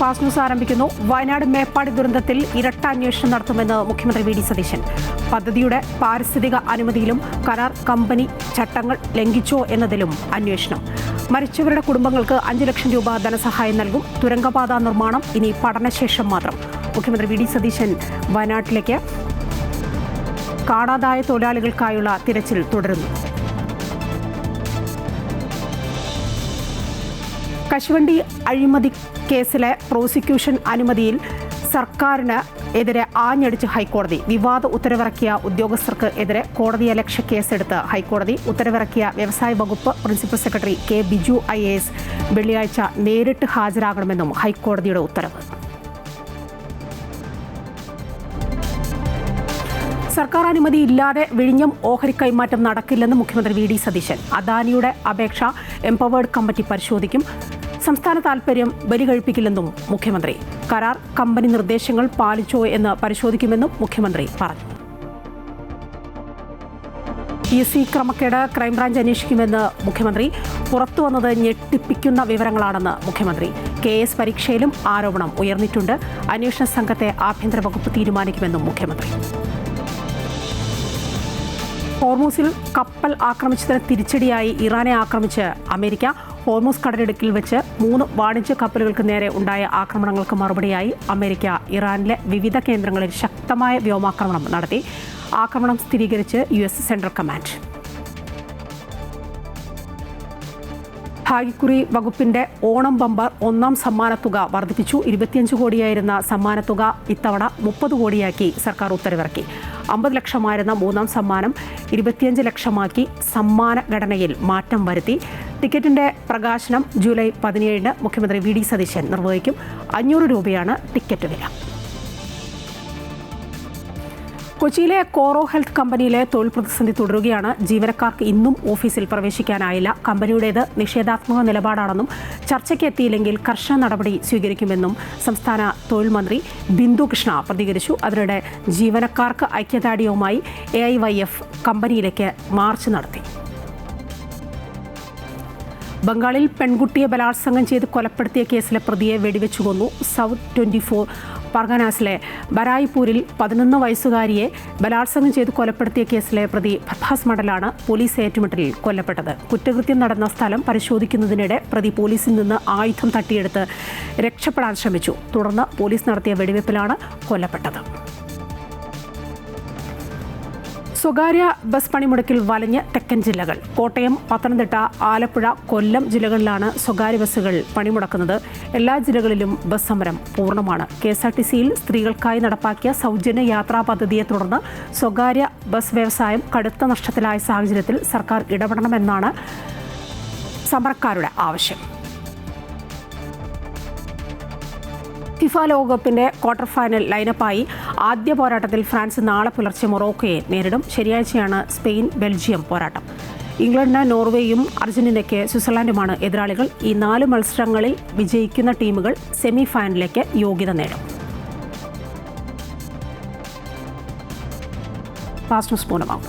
Fast news ആരംഭിക്കുന്നു. വയനാട് മേപ്പാടി ദുരന്തത്തിൽ ഇരട്ട അന്വേഷണം നടത്തുമെന്ന് മുഖ്യമന്ത്രി വി ഡി സതീശൻ. പദ്ധതിയുടെ പാരിസ്ഥിതിക അനുമതിയിലും കരാർ കമ്പനി ചട്ടങ്ങൾ ലംഘിച്ചോ എന്നതിലും അന്വേഷണം. മരിച്ചവരുടെ കുടുംബങ്ങൾക്ക് 5 ലക്ഷം രൂപ ധനസഹായം നൽകും. തുരങ്കപാത നിർമ്മാണം ഇനി പഠനശേഷം മാത്രം. മുഖ്യമന്ത്രി വി ഡി സതീശൻ വയനാട്ടിലേക്ക്. കാണാതായ തൊഴിലാളികൾക്കായുള്ള തിരച്ചിൽ തുടരുന്നു. കശുവണ്ടി അഴിമതി കേസിലെ പ്രോസിക്യൂഷൻ അനുമതിയിൽ സർക്കാരിന് എതിരെ ആഞ്ഞടിച്ച് ഹൈക്കോടതി. വിവാദ ഉത്തരവിറക്കിയ ഉദ്യോഗസ്ഥർക്ക് എതിരെ കോടതിയലക്ഷ്യ കേസെടുത്ത് ഹൈക്കോടതി. ഉത്തരവിറക്കിയ വ്യവസായ വകുപ്പ് principal secretary K Biju IAS വെള്ളിയാഴ്ച നേരിട്ട് ഹാജരാകണമെന്നും ഹൈക്കോടതിയുടെ ഉത്തരവ്. സർക്കാർ അനുമതി ഇല്ലാതെ വിഴിഞ്ഞം ഓഹരി കൈമാറ്റം നടക്കില്ലെന്ന് മുഖ്യമന്ത്രി വി ഡി സതീശൻ. അദാനിയുടെ അപേക്ഷ എംപവേർഡ് കമ്മിറ്റി പരിശോധിക്കും. സംസ്ഥാന താൽപര്യം ബലികഴിപ്പിക്കില്ലെന്നും മുഖ്യമന്ത്രി. കരാർ കമ്പനി നിർദ്ദേശങ്ങൾ പാലിച്ചോ എന്ന് പരിശോധിക്കുമെന്നും മുഖ്യമന്ത്രി പറഞ്ഞു. PSC ക്രമക്കേട് ക്രൈംബ്രാഞ്ച് അന്വേഷിക്കുമെന്ന് മുഖ്യമന്ത്രി. പുറത്തുവന്നത് ഞെട്ടിപ്പിക്കുന്ന വിവരങ്ങളാണെന്ന് മുഖ്യമന്ത്രി. KS പരീക്ഷയിലും ആരോപണം ഉയർന്നിട്ടുണ്ട്. അന്വേഷണ സംഘത്തെ ആഭ്യന്തര വകുപ്പ് തീരുമാനിക്കുമെന്നും മുഖ്യമന്ത്രി. ഹോർമൂസിൽ കപ്പൽ ആക്രമിച്ചതിന് തിരിച്ചടിയായി ഇറാനെ ആക്രമിച്ച് അമേരിക്ക. ഹോർമൂസ് കടലിടുക്കിൽ വെച്ച് 3 വാണിജ്യ കപ്പലുകൾക്ക് നേരെ ഉണ്ടായ ആക്രമണങ്ങൾക്ക് മറുപടിയായി അമേരിക്ക ഇറാനിലെ വിവിധ കേന്ദ്രങ്ങളിൽ ശക്തമായ വ്യോമാക്രമണം നടത്തി. ആക്രമണം സ്ഥിരീകരിച്ച് US സെൻട്രൽ കമാൻഡ്. ഭാഗ്യക്കുറി വകുപ്പിന്റെ ഓണം ബമ്പർ 1ാം സമ്മാനത്തുക വർദ്ധിപ്പിച്ചു. 25 കോടിയായിരുന്ന സമ്മാനത്തുക ഇത്തവണ 30 കോടിയാക്കി സർക്കാർ ഉത്തരവിറക്കി. 50 ലക്ഷമായിരുന്ന 3ാം സമ്മാനം 25 ലക്ഷമാക്കി. സമ്മാന ഘടനയിൽ മാറ്റം വരുത്തി. ടിക്കറ്റിന്റെ പ്രകാശനം ജൂലൈ 17 മുഖ്യമന്ത്രി വി ഡി സതീശൻ നിർവഹിക്കും. 500 രൂപയാണ് ടിക്കറ്റ് വില. കൊച്ചിയിലെ കോറോ ഹെൽത്ത് കമ്പനിയിലെ തൊഴിൽ പ്രതിസന്ധി തുടരുകയാണ്. ജീവനക്കാർക്ക് ഇന്നും ഓഫീസിൽ പ്രവേശിക്കാനായില്ല. കമ്പനിയുടേത് നിഷേധാത്മക നിലപാടാണെന്നും ചർച്ചയ്ക്ക് എത്തിയില്ലെങ്കിൽ കർശന നടപടി സ്വീകരിക്കുമെന്നും സംസ്ഥാന തൊഴിൽ മന്ത്രി ബിന്ദു കൃഷ്ണ പ്രതികരിച്ചു. അതിനിടെ ജീവനക്കാർക്ക് ഐക്യദാർഢ്യവുമായി AIYF കമ്പനിയിലേക്ക് മാർച്ച് നടത്തി. ബംഗാളിൽ പെൺകുട്ടിയെ ബലാത്സംഗം ചെയ്ത് കൊലപ്പെടുത്തിയ കേസിലെ പ്രതിയെ വെടിവെച്ചു കൊന്നു. സൗത്ത് 24 പർഗനാസിലെ ബരായിപൂരിൽ 11 വയസ്സുകാരിയെ ബലാത്സംഗം ചെയ്ത് കൊലപ്പെടുത്തിയ കേസിലെ പ്രതി പ്രഭാസ് മണ്ഡലാണ് പോലീസ് ഏറ്റുമുട്ടലിൽ കൊല്ലപ്പെട്ടത്. കുറ്റകൃത്യം നടന്ന സ്ഥലം പരിശോധിക്കുന്നതിനിടെ പ്രതി പോലീസിൽ നിന്ന് ആയുധം തട്ടിയെടുത്ത് രക്ഷപ്പെടാൻ ശ്രമിച്ചു. തുടർന്ന് പോലീസ് നടത്തിയ വെടിവെപ്പിലാണ് കൊല്ലപ്പെട്ടത്. സ്വകാര്യ ബസ് പണിമുടക്കിൽ വലഞ്ഞ് തെക്കൻ ജില്ലകൾ. കോട്ടയം, പത്തനംതിട്ട, ആലപ്പുഴ, കൊല്ലം ജില്ലകളിലാണ് സ്വകാര്യ ബസ്സുകൾ പണിമുടക്കുന്നത്. എല്ലാ ജില്ലകളിലും ബസ് സമരം പൂർണ്ണമാണ്. KSRTCയിൽ സ്ത്രീകൾക്കായി നടപ്പാക്കിയ സൗജന്യ യാത്രാ പദ്ധതിയെ തുടർന്ന് സ്വകാര്യ ബസ് വ്യവസായം കടുത്ത നഷ്ടത്തിലായ സാഹചര്യത്തിൽ സർക്കാർ ഇടപെടണമെന്നാണ് സമരക്കാരുടെ ആവശ്യം. FIFA ലോകകപ്പിന്റെ ക്വാർട്ടർ ഫൈനൽ ലൈനപ്പായി ആദ്യ പോരാട്ടത്തിൽ ഫ്രാൻസ് നാളെ പുലർച്ചെ മൊറോക്കോയെ നേരിടും. ശനിയാഴ്ചയാണ് സ്പെയിൻ ബെൽജിയം പോരാട്ടം. ഇംഗ്ലണ്ടിന് നോർവേയും അർജന്റീനയ്ക്ക് സ്വിറ്റ്സർലൻഡുമാണ് എതിരാളികൾ. ഈ 4 മത്സരങ്ങളിൽ വിജയിക്കുന്ന ടീമുകൾ സെമി ഫൈനലിലേക്ക് യോഗ്യത നേടും. Fast news പൂർണ്ണമാകും.